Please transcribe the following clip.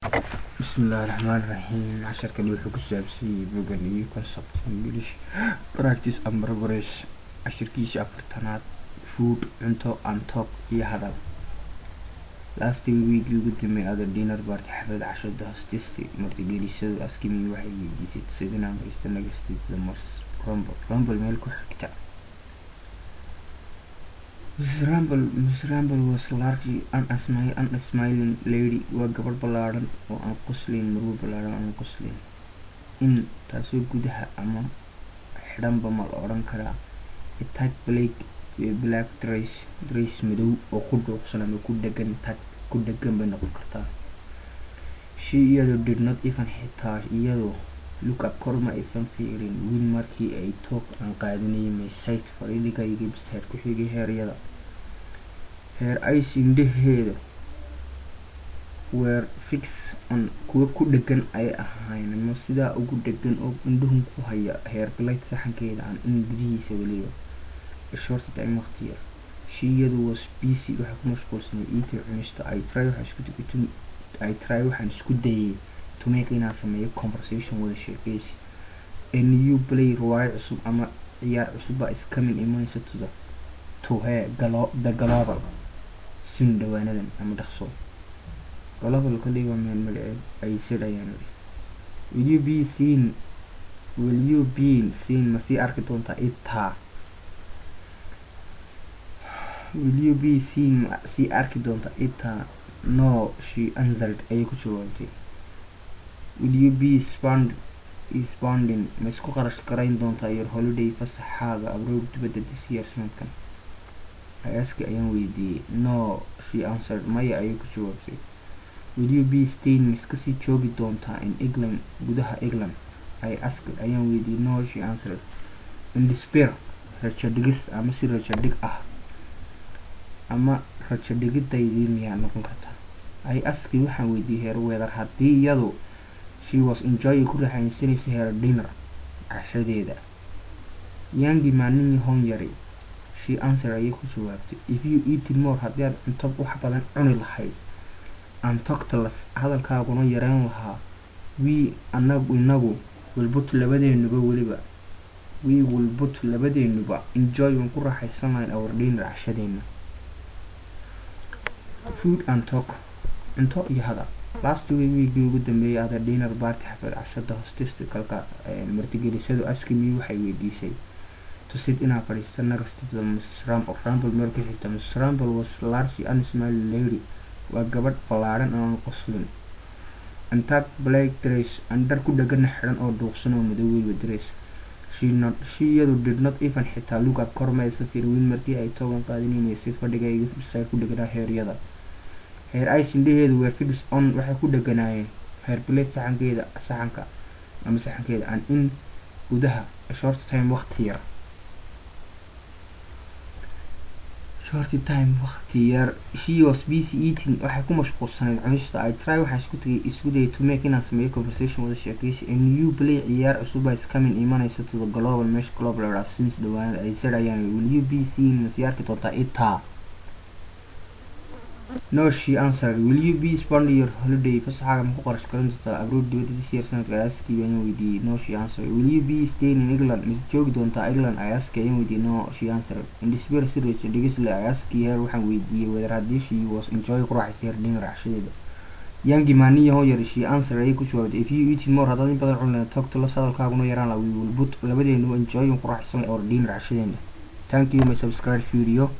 بسم الله الرحمن الرحيم. عشركani wuxuu ku saabsan yahay Bogan iyo concept English practice and preparation. Cashirkiisa afartanaad food, cunto and talk iyo hadal. Last week ugu dambeeyay ada dinner party xaflad cashada hostesty martigelisadu askimi waxay weydiisay sidina marista nagastay the most rumble meel ku xigta. Miss Rumble was largely unsmiling lady waa gabar ballaaran oo aan qoslayn marwo ballaaran aan qoslayn in taasoo gudaha ama xidhanba ma la odhan karaa tag black dress madow oo ku dhuuqsan ama ku dhagan bay noqon kartaa. She iyadoo did not even xitaa iyadoo look up korma aysan fiirin wiil markii ay talk aan qaadanayay my sight fariidigayga bisaad ku xigay heeryada her eyes indhaheeda were fixed on kuwa ku dhagan ay ahayn ama sidaa ugu dhagan oo indhuhun ku haya heer plate saxankeeda aan in gudihiisa waliba a short time waqti yar. She iyadu was busy waxa ku mashquulsanay eating cunista. I try waxaan isku dayay to make inaan sameeyo conversation wada sheekeysi. A new play riwaayad cusub ama ciyaar cusub is coming imanaysa to her the global sin dhawaanadan ama dhaqso global kaliya waa meel magaceed ay sidayaan. Will you be seen ma sii arki doontaa itaa will you be seen ma sii arki doontaa itaa no she answered ayay ku jawaabtay. Will you be spending ma isku qarash garayn doontaa your holiday fasaxaaga abroad dibadda this year sanadkan I asked ayaan weydiiyey. No she answered maya ayay ku jawaabtay. Will you be staying ma iska sii joogi doontaa in England gudaha England I asked ayaan weydiiyey. No she answered in despair rajo dhigis ama si rajo dhig ah ama rajo dhigidaydii miyaa noqon kartaa. I asked waxaan weydiiyey her whether haddii iyadu she was enjoying ku raaxaysanaysa her dinner cashadeeda yangi maalin yahoon yari she answered ayay ku jawaabtay. If you eat more haddii aad cunto wax badan cuni lahayd and talked less hadalkaaguna yaraan lahaa inagu will put labadeenuba enjoy waan ku raaxaysan lahayn our dinner cashadeena. Food and talk cunto iyo hadal. Last week ugu dambeeyay ada dinner party xaflad cashada hostesty kalka martigelisadu askimi waxay weydiisay to sit inaan fadhiisto nagastida Miss Rumble meel ku xigta. Miss Rumble was largely unsmiling lady waa gabadh ballaaran oo aan qoslin and tag black dress and dhar ku dhagan xidhan oo dhuuqsan oo madow weliba dress. She iyadu did not even xitaa look up korma aysan fiirin wiil markii ay toban qaadanaysay fadhigayga bisaad ku dhaganaa heeryada. Her eyes indhaheedu were fixed on waxay ku dhaganaayeen her plate saxankeeda aan in gudaha a short time waqti yar. She was busy eating waxay ku mashquulsanayd cunista. I try waxaan isku dayay to make inaan sameeyo conversation wada sheekeysi. A new play ciyaar cusub is coming imanaysa to the global mesh global since dhawaanad ay sidayaan. Will you be seen ma sii arki doontaa itaa No she answered. Will you be spending your holiday fasaxaaga ma ku qarash garan doontaa abroad dibadda this year sanadka I asked ayaan weydiiyey. No she answered. Will you be staying in England ma joogi doontaa England I asked ayaan weydiiyey. No she answered. In despair si rajo dhigis leh I asked her waxaan weydiiyey whether haddii she was enjoying ku raaxaysay her dinner cashadeeda yangi maalin yahoon yari she answered ayay ku jawaabtay. If you eat more haddaad in badan cuni lahayd talk less hadalkaaguna yaraan lahaa we will put labadeenuba enjoying ku raaxaysan our dinner cashadeena. Thank you my subscribe video.